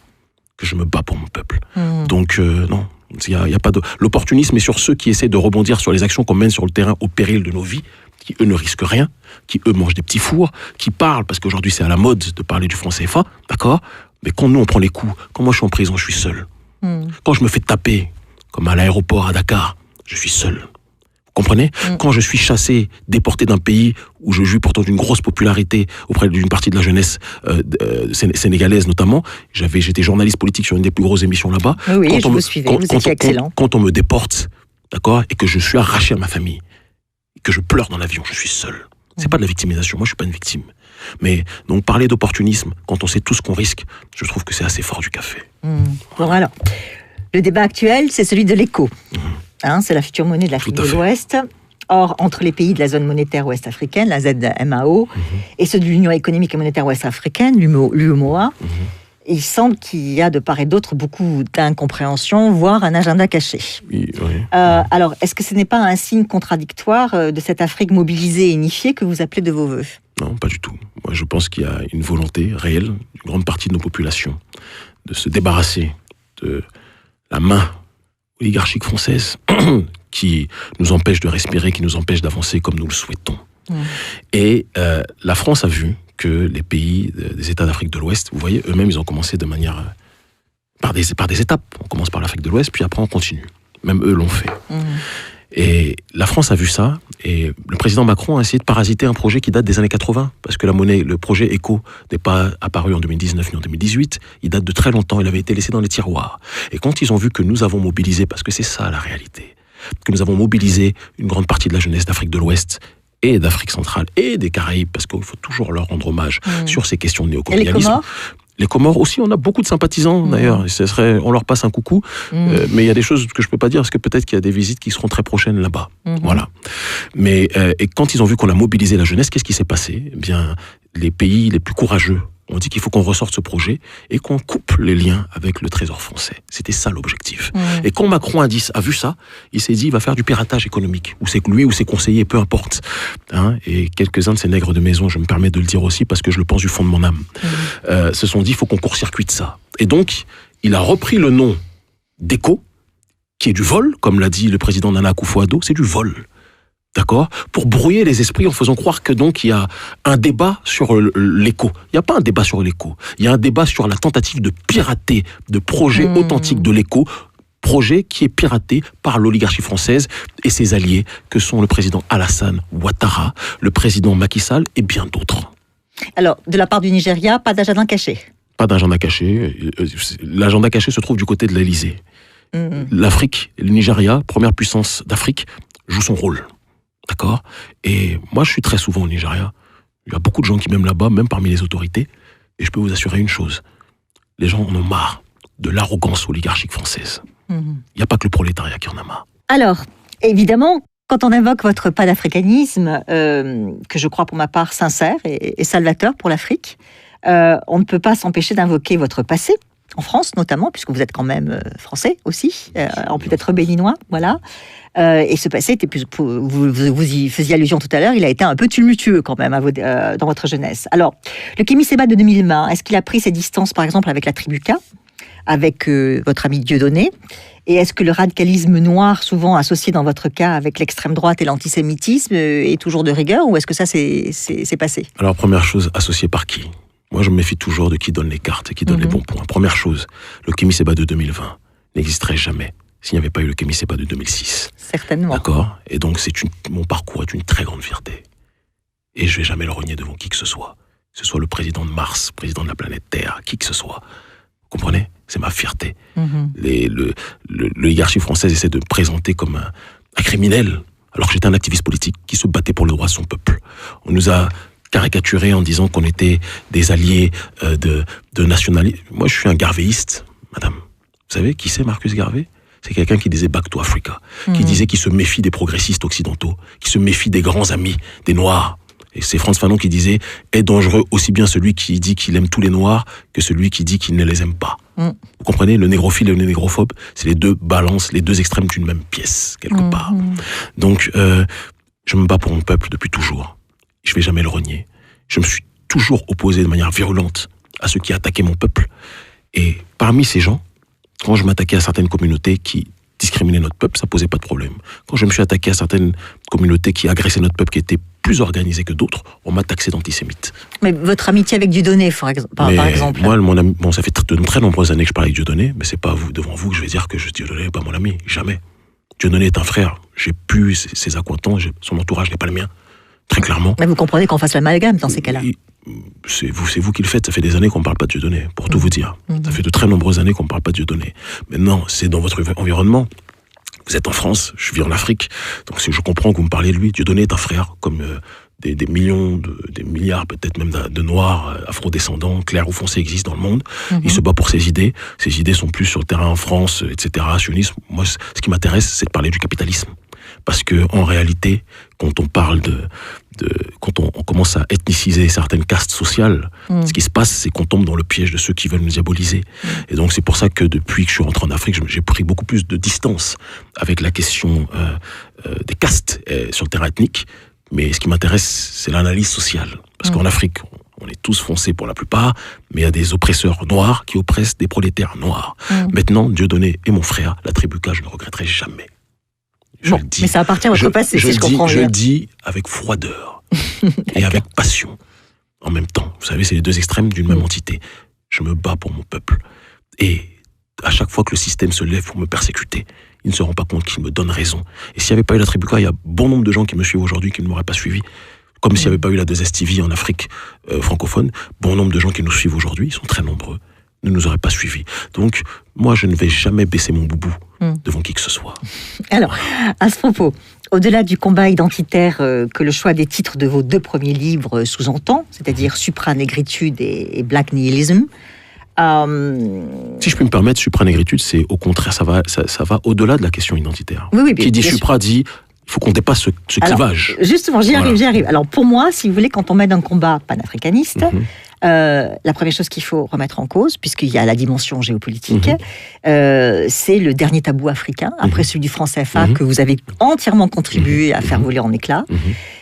[SPEAKER 2] que je me bats pour mon peuple. Donc non. Il y a pas de... L'opportunisme est sur ceux qui essaient de rebondir sur les actions qu'on mène sur le terrain au péril de nos vies, qui eux ne risquent rien, qui eux mangent des petits fours, qui parlent, parce qu'aujourd'hui c'est à la mode de parler du franc CFA, d'accord? Mais quand nous on prend les coups, quand moi je suis en prison, je suis seul. Quand je me fais taper, comme à l'aéroport à Dakar, je suis seul. Vous comprenez? Quand je suis chassé, déporté d'un pays où je jouis pourtant d'une grosse popularité auprès d'une partie de la jeunesse sénégalaise notamment, j'étais journaliste politique sur une des plus grosses émissions là-bas.
[SPEAKER 1] Oui, je vous suivais, vous étiez excellent.
[SPEAKER 2] Quand on me déporte, d'accord, et que je suis arraché à ma famille, et que je pleure dans l'avion, je suis seul. C'est pas de la victimisation, moi je suis pas une victime. Mais donc parler d'opportunisme, quand on sait tout ce qu'on risque, je trouve que c'est assez fort du café.
[SPEAKER 1] Bon alors, le débat actuel, c'est celui de l'éco. C'est la future monnaie de l'Afrique de l'Ouest. Or, entre les pays de la zone monétaire ouest-africaine, la ZMAO, et ceux de l'Union économique et monétaire ouest-africaine, l'UEMOA, il semble qu'il y a de part et d'autre beaucoup d'incompréhension, voire un agenda caché.
[SPEAKER 2] Oui.
[SPEAKER 1] Alors, est-ce que ce n'est pas un signe contradictoire de cette Afrique mobilisée et unifiée que vous appelez de vos voeux?
[SPEAKER 2] Non, pas du tout. Moi, je pense qu'il y a une volonté réelle d'une grande partie de nos populations de se débarrasser de la main oligarchique française qui nous empêche de respirer, qui nous empêche d'avancer comme nous le souhaitons. Et la France a vu que les pays des États d'Afrique de l'Ouest, vous voyez, eux-mêmes, ils ont commencé de manière... par des étapes. On commence par l'Afrique de l'Ouest, puis après on continue. Même eux l'ont fait. Et la France a vu ça, et le président Macron a essayé de parasiter un projet qui date des années 80, parce que le projet ECO n'est pas apparu en 2019 ni en 2018, il date de très longtemps, il avait été laissé dans les tiroirs. Et quand ils ont vu que nous avons mobilisé, parce que c'est ça la réalité, que nous avons mobilisé une grande partie de la jeunesse d'Afrique de l'Ouest, et d'Afrique centrale, et des Caraïbes, parce qu'il faut toujours leur rendre hommage sur ces questions de néocolonialisme.
[SPEAKER 1] Et les Comores ?
[SPEAKER 2] Les Comores aussi, on a beaucoup de sympathisants d'ailleurs. On leur passe un coucou, mais il y a des choses que je peux pas dire parce que peut-être qu'il y a des visites qui seront très prochaines là-bas. Voilà. Mais et quand ils ont vu qu'on a mobilisé la jeunesse, qu'est-ce qui s'est passé ? Eh bien, les pays les plus courageux ont dit qu'il faut qu'on ressorte ce projet et qu'on coupe les liens avec le Trésor français. C'était ça l'objectif. Et quand Macron a vu ça, il s'est dit il va faire du piratage économique. Ou c'est lui ou ses conseillers, peu importe. Et quelques-uns de ces nègres de maison, je me permets de le dire aussi parce que je le pense du fond de mon âme, se sont dit il faut qu'on court-circuite ça. Et donc, il a repris le nom d'ECO, qui est du vol, comme l'a dit le président Nana Akufo-Addo, c'est du vol. D'accord ? Pour brouiller les esprits en faisant croire que donc il y a un débat sur l'éco. Il n'y a pas un débat sur l'éco. Il y a un débat sur la tentative de pirater de projets authentiques de l'éco, projet qui est piraté par l'oligarchie française et ses alliés que sont le président Alassane Ouattara, le président Macky Sall et bien d'autres.
[SPEAKER 1] Alors, de la part du Nigeria, pas d'agenda caché ?
[SPEAKER 2] Pas d'agenda caché. L'agenda caché se trouve du côté de l'Elysée. L'Afrique, le Nigeria, première puissance d'Afrique, joue son rôle. D'accord ? Et moi, je suis très souvent au Nigeria. Il y a beaucoup de gens qui m'aiment là-bas, même parmi les autorités. Et je peux vous assurer une chose. Les gens en ont marre de l'arrogance oligarchique française. Il n'y a pas que le prolétariat qui en a marre.
[SPEAKER 1] Alors, évidemment, quand on invoque votre panafricanisme, que je crois pour ma part sincère et salvateur pour l'Afrique, on ne peut pas s'empêcher d'invoquer votre passé, en France notamment, puisque vous êtes quand même français aussi, en peut-être béninois, voilà. Et ce passé était plus, vous y faisiez allusion tout à l'heure, il a été un peu tumultueux quand même dans votre jeunesse. Alors, le Kémy Séba de 2020, est-ce qu'il a pris ses distances, par exemple, avec la tribu K, avec votre ami Dieudonné ? Et est-ce que le radicalisme noir, souvent associé dans votre cas avec l'extrême droite et l'antisémitisme, est toujours de rigueur, ou est-ce que ça c'est passé ?
[SPEAKER 2] Alors, première chose, associé par qui ? Moi, je me méfie toujours de qui donne les cartes et qui donne les bons points. Première chose, le Kémy Séba de 2020 n'existerait jamais s'il n'y avait pas eu le Kémy Séba de 2006.
[SPEAKER 1] Certainement.
[SPEAKER 2] D'accord ? Et donc, mon parcours est une très grande fierté. Et je ne vais jamais le renier devant qui que ce soit. Que ce soit le président de Mars, président de la planète Terre, qui que ce soit. Vous comprenez ? C'est ma fierté. L'oligarchie française essaie de me présenter comme un criminel, alors que j'étais un activiste politique qui se battait pour le droit de son peuple. On nous a caricaturé en disant qu'on était des alliés de nationalisme. Moi, je suis un garvéiste, madame. Vous savez qui c'est Marcus Garvey ? C'est quelqu'un qui disait « Back to Africa », qui disait qu'il se méfie des progressistes occidentaux, qui se méfie des grands amis, des Noirs. Et c'est Frantz Fanon qui disait « Est dangereux aussi bien celui qui dit qu'il aime tous les Noirs que celui qui dit qu'il ne les aime pas ». Vous comprenez ? Le négrophile et le négrophobe, c'est les deux balances, les deux extrêmes d'une même pièce, quelque part. Donc, je me bats pour mon peuple depuis toujours. Je ne vais jamais le renier. Je me suis toujours opposé de manière virulente à ceux qui attaquaient mon peuple. Et parmi ces gens, quand je m'attaquais à certaines communautés qui discriminaient notre peuple, ça ne posait pas de problème. Quand je me suis attaqué à certaines communautés qui agressaient notre peuple, qui étaient plus organisées que d'autres, on m'a taxé d'antisémite.
[SPEAKER 1] Mais votre amitié avec Dieudonné, par exemple.
[SPEAKER 2] Moi, mon ami, ça fait de très nombreuses années que je parle avec Dieudonné, mais ce n'est pas devant vous que je vais dire que Dieudonné n'est pas mon ami. Jamais. Dieudonné est un frère. J'ai plus ses accointances, son entourage n'est pas le mien. Très clairement.
[SPEAKER 1] Mais vous comprenez qu'on fasse l'amalgame dans ces cas-là.
[SPEAKER 2] C'est vous qui le faites. Ça fait des années qu'on ne parle pas de Dieudonné, pour tout vous dire. Ça fait de très nombreuses années qu'on ne parle pas de Dieudonné. Maintenant, c'est dans votre environnement. Vous êtes en France, je vis en Afrique. Donc je comprends que vous me parlez de lui. Dieudonné est un frère, comme des millions, des milliards peut-être même de Noirs, afro-descendants, clairs ou foncés existent dans le monde. Il se bat pour ses idées. Ses idées sont plus sur le terrain en France, etc. Sionisme. Moi, ce qui m'intéresse, c'est de parler du capitalisme. Parce que en réalité, quand on parle quand on commence à ethniciser certaines castes sociales, ce qui se passe, c'est qu'on tombe dans le piège de ceux qui veulent nous diaboliser. Et donc c'est pour ça que depuis que je suis rentré en Afrique, j'ai pris beaucoup plus de distance avec la question des castes sur le terrain ethnique. Mais ce qui m'intéresse, c'est l'analyse sociale. Parce qu'en Afrique, On est tous foncés pour la plupart, mais il y a des oppresseurs noirs qui oppressent des prolétaires noirs. Maintenant, Dieudonné est mon frère, la tribu K, je ne le regretterai jamais.
[SPEAKER 1] Mais ça appartient à votre passé, si je comprends bien.
[SPEAKER 2] Je le dis avec froideur et avec passion. En même temps, vous savez, c'est les deux extrêmes d'une même entité. Je me bats pour mon peuple. Et à chaque fois que le système se lève pour me persécuter, il ne se rend pas compte qu'il me donne raison. Et s'il n'y avait pas eu la tribu K, il y a bon nombre de gens qui me suivent aujourd'hui qui ne m'auraient pas suivi. Comme s'il n'y avait pas eu la 2S TV en Afrique francophone, bon nombre de gens qui nous suivent aujourd'hui, ils sont très nombreux, ne nous auraient pas suivis. Donc, moi, je ne vais jamais baisser mon boubou devant qui que ce soit.
[SPEAKER 1] Alors, à ce propos, au-delà du combat identitaire que le choix des titres de vos 2 premiers livres sous-entend, c'est-à-dire Supranégritude et Black Nihilism,
[SPEAKER 2] si je peux me permettre, supranégritude, c'est au contraire, ça va au-delà de la question identitaire.
[SPEAKER 1] Oui,
[SPEAKER 2] qui dit supra dit, il faut qu'on dépasse ce clivage.
[SPEAKER 1] Justement, j'y arrive. Alors pour moi, si vous voulez, quand on mène un combat panafricaniste, la première chose qu'il faut remettre en cause, puisqu'il y a la dimension géopolitique, c'est le dernier tabou africain, après celui du franc CFA, que vous avez entièrement contribué à faire voler en éclats,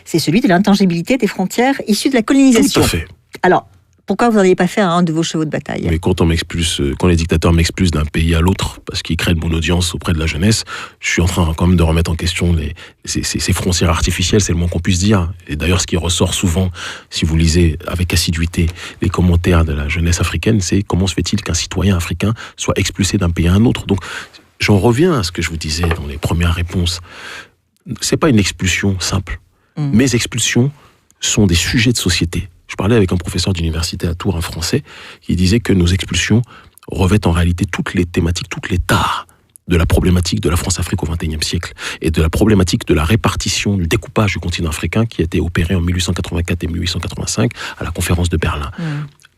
[SPEAKER 1] c'est celui de l'intangibilité des frontières issues de la colonisation.
[SPEAKER 2] Tout à fait.
[SPEAKER 1] Alors, pourquoi vous n'auriez pas fait un de vos chevaux de bataille ?
[SPEAKER 2] Mais quand les dictateurs m'expulsent d'un pays à l'autre, parce qu'ils créent mon audience auprès de la jeunesse, je suis en train quand même de remettre en question ces frontières artificielles, c'est le moins qu'on puisse dire. Et d'ailleurs, ce qui ressort souvent, si vous lisez avec assiduité les commentaires de la jeunesse africaine, c'est comment se fait-il qu'un citoyen africain soit expulsé d'un pays à un autre ? Donc, j'en reviens à ce que je vous disais dans les premières réponses. C'est pas une expulsion simple. Mes expulsions sont des sujets de société. Je parlais avec un professeur d'université à Tours, un Français, qui disait que nos expulsions revêtent en réalité toutes les thématiques, toutes les tares de la problématique de la France-Afrique au XXIe siècle et de la problématique de la répartition, du découpage du continent africain qui a été opéré en 1884 et 1885 à la conférence de Berlin.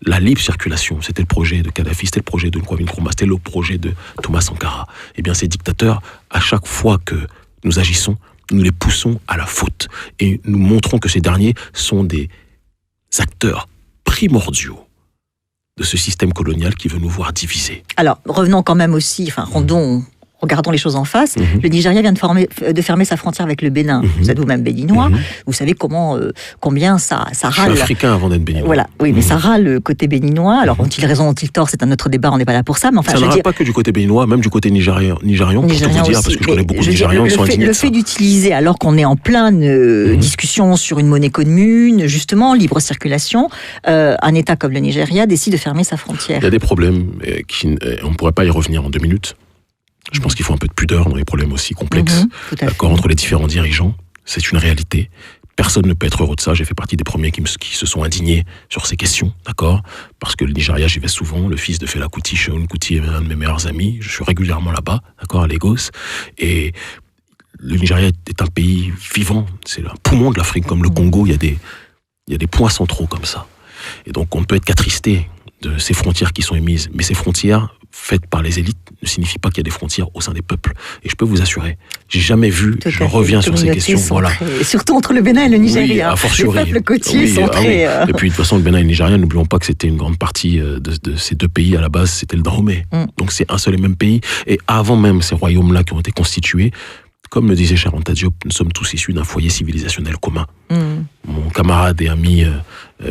[SPEAKER 2] La libre circulation, c'était le projet de Kadhafi, c'était le projet de Kwame Nkrumah, c'était le projet de Thomas Sankara. Eh bien, ces dictateurs, à chaque fois que nous agissons, nous les poussons à la faute et nous montrons que ces derniers sont des acteurs primordiaux de ce système colonial qui veut nous voir diviser.
[SPEAKER 1] Alors, revenons quand même aussi, regardons les choses en face. Le Nigeria vient de fermer sa frontière avec le Bénin. Vous êtes vous-même béninois. Vous savez combien ça râle.
[SPEAKER 2] Je suis africain avant d'être béninois.
[SPEAKER 1] Voilà, oui, mais ça râle côté béninois. Alors, ont-ils raison, ont-ils tort, c'est un autre débat, on n'est pas là pour ça. Mais enfin,
[SPEAKER 2] ça ne râle pas que du côté béninois, même du côté nigérian, pour tout vous dire, parce que je connais beaucoup de Nigérians, ils sont indignés de ça.
[SPEAKER 1] Le fait d'utiliser, alors qu'on est en pleine discussion sur une monnaie commune, justement, libre circulation, un État comme le Nigeria décide de fermer sa frontière.
[SPEAKER 2] Il y a des problèmes, on ne pourrait pas y revenir en 2 minutes. Je pense qu'il faut un peu de pudeur dans les problèmes aussi complexes, d'accord, entre les différents dirigeants. C'est une réalité. Personne ne peut être heureux de ça. J'ai fait partie des premiers qui se sont indignés sur ces questions, d'accord, parce que le Nigeria, j'y vais souvent. Le fils de Fela Kuti, Seun Kuti, est un de mes meilleurs amis. Je suis régulièrement là-bas, d'accord, à Lagos. Et le Nigeria est un pays vivant. C'est un poumon de l'Afrique, comme le Congo. Il y a des points centraux comme ça. Et donc, on ne peut être qu'attristé de ces frontières qui sont émises. Mais ces frontières faites par les élites ne signifie pas qu'il y a des frontières au sein des peuples. Et je peux vous assurer, j'ai jamais vu, je reviens sur ces questions. Voilà.
[SPEAKER 1] Et surtout entre le Bénin et le Nigeria.
[SPEAKER 2] Oui, a fortiori.
[SPEAKER 1] Les peuples côtiers sont très...
[SPEAKER 2] Et puis de toute façon, le Bénin et le Nigeria, n'oublions pas que c'était une grande partie de ces 2 pays, à la base, c'était le Dahomey. Donc c'est un seul et même pays. Et avant même ces royaumes-là qui ont été constitués, comme le disait Cheikh Anta Diop, nous sommes tous issus d'un foyer civilisationnel commun. Mon camarade et ami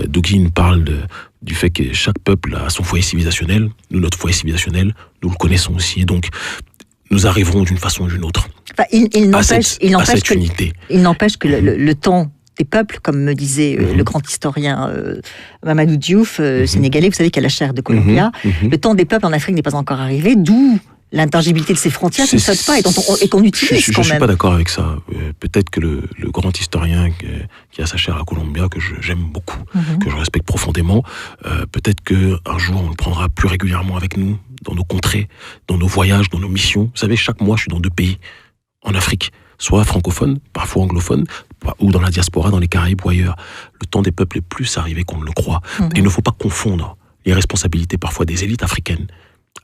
[SPEAKER 2] Douguine parle du fait que chaque peuple a son foyer civilisationnel. Nous, notre foyer civilisationnel, nous le connaissons aussi. Et donc, nous arriverons d'une façon ou d'une autre à cette unité.
[SPEAKER 1] Il n'empêche que le temps des peuples, comme me disait le grand historien Mamadou Diouf, sénégalais, vous savez qu'il y a la chaire de Columbia, le temps des peuples en Afrique n'est pas encore arrivé, d'où l'intangibilité de ces frontières qui ne sautent pas et qu'on utilise quand même.
[SPEAKER 2] Je ne suis pas d'accord avec ça. Peut-être que le grand historien qui a sa chaire à Columbia, que j'aime beaucoup, que je respecte profondément, peut-être qu'un jour on le prendra plus régulièrement avec nous, dans nos contrées, dans nos voyages, dans nos missions. Vous savez, chaque mois je suis dans 2 pays en Afrique, soit francophone, parfois anglophone, ou dans la diaspora, dans les Caraïbes ou ailleurs. Le temps des peuples est plus arrivé qu'on ne le croit. Et il ne faut pas confondre les responsabilités parfois des élites africaines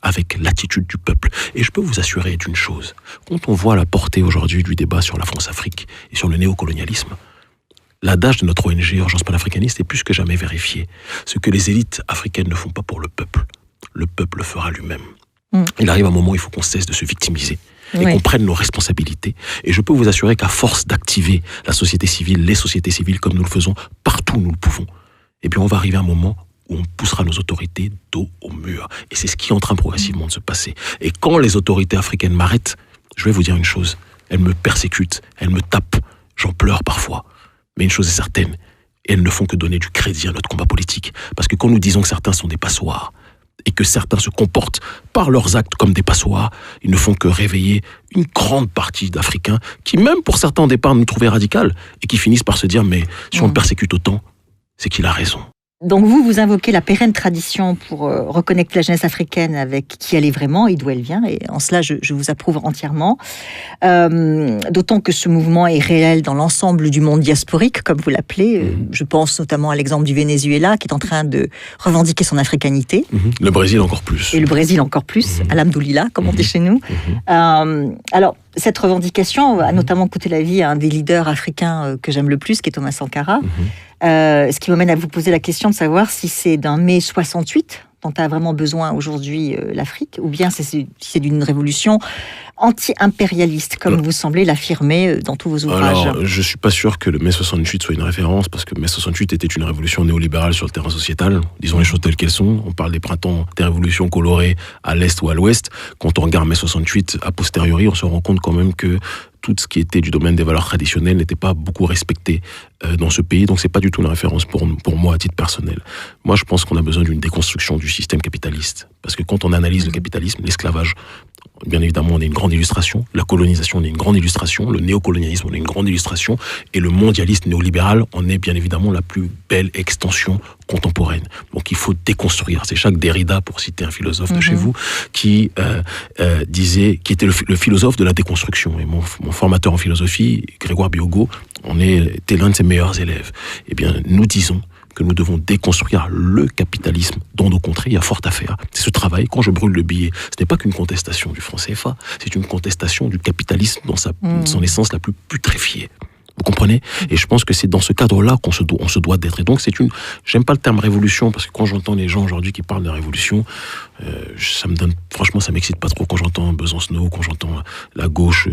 [SPEAKER 2] avec l'attitude du peuple. Et je peux vous assurer d'une chose, quand on voit la portée aujourd'hui du débat sur la France-Afrique et sur le néocolonialisme, l'adage de notre ONG Urgence panafricaniste est plus que jamais vérifié. Ce que les élites africaines ne font pas pour le peuple le fera lui-même. Il arrive un moment où il faut qu'on cesse de se victimiser et qu'on prenne nos responsabilités. Et je peux vous assurer qu'à force d'activer la société civile, les sociétés civiles comme nous le faisons, partout où nous le pouvons, eh bien on va arriver à un moment où on poussera nos autorités dos au mur. Et c'est ce qui est en train progressivement de se passer. Et quand les autorités africaines m'arrêtent, je vais vous dire une chose, elles me persécutent, elles me tapent, j'en pleure parfois. Mais une chose est certaine, elles ne font que donner du crédit à notre combat politique. Parce que quand nous disons que certains sont des passoires, et que certains se comportent par leurs actes comme des passoires, ils ne font que réveiller une grande partie d'Africains qui, même pour certains au départ, nous trouvaient radicales, et qui finissent par se dire, mais si on le persécute autant, c'est qu'il a raison.
[SPEAKER 1] Donc vous invoquez la pérenne tradition pour reconnecter la jeunesse africaine avec qui elle est vraiment et d'où elle vient, et en cela je vous approuve entièrement. D'autant que ce mouvement est réel dans l'ensemble du monde diasporique, comme vous l'appelez. Je pense notamment à l'exemple du Venezuela, qui est en train de revendiquer son africanité.
[SPEAKER 2] Le Brésil encore plus.
[SPEAKER 1] Et le Brésil encore plus, alhamdoulilah, comme on dit chez nous. Alors, cette revendication a notamment coûté la vie à un des leaders africains que j'aime le plus, qui est Thomas Sankara. Ce qui m'amène à vous poser la question de savoir si c'est d'un mai 68 dont a vraiment besoin aujourd'hui l'Afrique, ou bien si c'est d'une révolution anti-impérialiste, comme vous semblez l'affirmer dans tous vos ouvrages.
[SPEAKER 2] Alors, je ne suis pas sûr que le mai 68 soit une référence, parce que mai 68 était une révolution néolibérale sur le terrain sociétal. Disons les choses telles qu'elles sont. On parle des printemps, des révolutions colorées à l'Est ou à l'Ouest. Quand on regarde mai 68, a posteriori, on se rend compte quand même que tout ce qui était du domaine des valeurs traditionnelles n'était pas beaucoup respecté dans ce pays. Donc c'est pas du tout une référence pour moi à titre personnel. Moi je pense qu'on a besoin d'une déconstruction du système capitaliste. Parce que quand on analyse le capitalisme, l'esclavage, bien évidemment on est une grande illustration, la colonisation on est une grande illustration, le néocolonialisme on est une grande illustration, et le mondialisme néolibéral on est bien évidemment la plus belle extension contemporaine. Donc il faut déconstruire. C'est Jacques Derrida, pour citer un philosophe de chez vous, qui disait, qui était le philosophe de la déconstruction. Et mon formateur en philosophie, Grégoire Biogo, était l'un de ses meilleurs élèves. Eh bien, nous disons que nous devons déconstruire le capitalisme dans nos contrées. Il y a fort à faire. C'est ce travail. Quand je brûle le billet, ce n'est pas qu'une contestation du franc CFA, c'est une contestation du capitalisme dans son essence la plus putréfiée. Vous comprenez? Et je pense que c'est dans ce cadre-là qu'on se doit d'être. Et donc j'aime pas le terme révolution, parce que quand j'entends les gens aujourd'hui qui parlent de révolution, franchement, ça m'excite pas trop quand j'entends Besancenot, quand j'entends la gauche,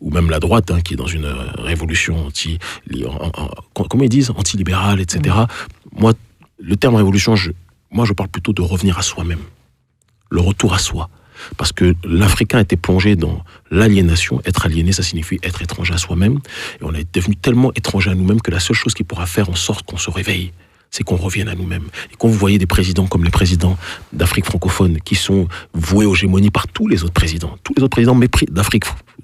[SPEAKER 2] ou même la droite, qui est dans une révolution comment ils disent, antilibérale, etc. Moi, le terme révolution, je parle plutôt de revenir à soi-même. Le retour à soi. Parce que l'Africain était plongé dans l'aliénation. Être aliéné, ça signifie être étranger à soi-même. Et on est devenu tellement étranger à nous-mêmes que la seule chose qui pourra faire en sorte qu'on se réveille, c'est qu'on revienne à nous-mêmes. Et quand vous voyez des présidents comme les présidents d'Afrique francophone qui sont voués aux gémonies par tous les autres présidents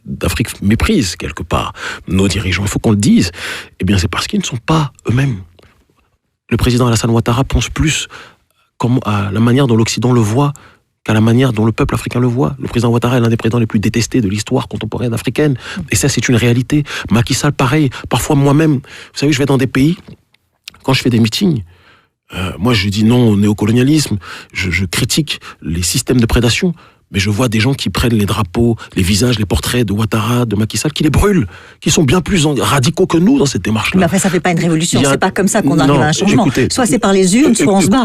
[SPEAKER 2] d'Afrique méprisent quelque part nos dirigeants, il faut qu'on le dise, eh bien c'est parce qu'ils ne sont pas eux-mêmes. Le président Alassane Ouattara pense plus à la manière dont l'Occident le voit qu'à la manière dont le peuple africain le voit. Le président Ouattara est l'un des présidents les plus détestés de l'histoire contemporaine africaine. Et ça, c'est une réalité. Macky Sall, pareil. Parfois, moi-même, vous savez, je vais dans des pays, quand je fais des meetings, moi, je dis non au néocolonialisme, je critique les systèmes de prédation, mais je vois des gens qui prennent les drapeaux, les visages, les portraits de Ouattara, de Macky Sall, qui les brûlent, qui sont bien plus radicaux que nous dans cette démarche-là.
[SPEAKER 1] Mais après, ça fait pas une révolution, c'est pas comme ça qu'on arrive à un changement. Soit c'est par les urnes, soit on se bat.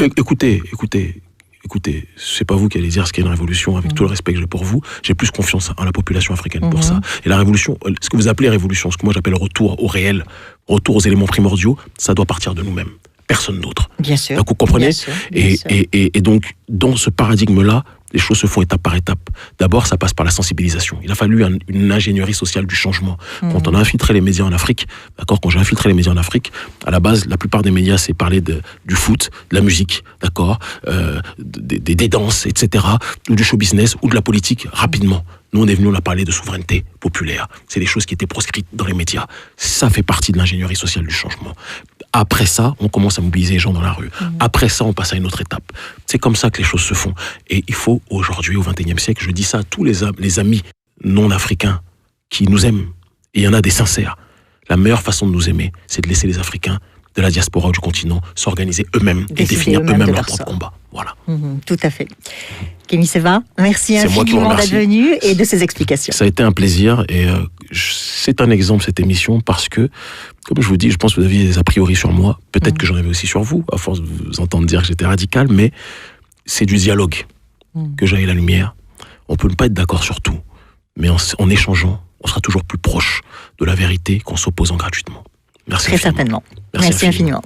[SPEAKER 2] Écoutez, c'est pas vous qui allez dire ce qu'est une révolution, avec tout le respect que j'ai pour vous. J'ai plus confiance en la population africaine pour ça. Et la révolution, ce que vous appelez révolution, ce que moi j'appelle retour au réel, retour aux éléments primordiaux, ça doit partir de nous-mêmes. Personne d'autre.
[SPEAKER 1] Bien sûr.
[SPEAKER 2] Donc, vous comprenez?
[SPEAKER 1] Bien sûr.
[SPEAKER 2] Et donc, dans ce paradigme-là, les choses se font étape par étape. D'abord, ça passe par la sensibilisation. Il a fallu une ingénierie sociale du changement. Quand on a infiltré les médias en Afrique, d'accord, quand j'ai infiltré les médias en Afrique, à la base, la plupart des médias, c'est parler du foot, de la musique, d'accord, des danses, etc., ou du show business, ou de la politique, rapidement. Nous, on est venus, on a parlé de souveraineté populaire. C'est des choses qui étaient proscrites dans les médias. Ça fait partie de l'ingénierie sociale du changement. Après ça, on commence à mobiliser les gens dans la rue. Après ça, on passe à une autre étape. C'est comme ça que les choses se font. Et il faut aujourd'hui, au XXIe siècle, je dis ça à tous les amis non-africains qui nous aiment. Et il y en a des sincères. La meilleure façon de nous aimer, c'est de laisser les Africains de la diaspora ou du continent s'organiser eux-mêmes et définir eux-mêmes leur propre combat. Voilà.
[SPEAKER 1] Tout à fait. Kémy Séva, merci infiniment d'être venu et de ces explications.
[SPEAKER 2] Ça a été un plaisir et c'est un exemple cette émission parce que, comme je vous dis, je pense que vous aviez des a priori sur moi, peut-être que j'en avais aussi sur vous, à force de vous entendre dire que j'étais radical, mais c'est du dialogue que j'aille la lumière. On peut ne pas être d'accord sur tout, mais en échangeant, on sera toujours plus proche de la vérité qu'en s'opposant gratuitement. Merci
[SPEAKER 1] Très certainement. Merci infiniment.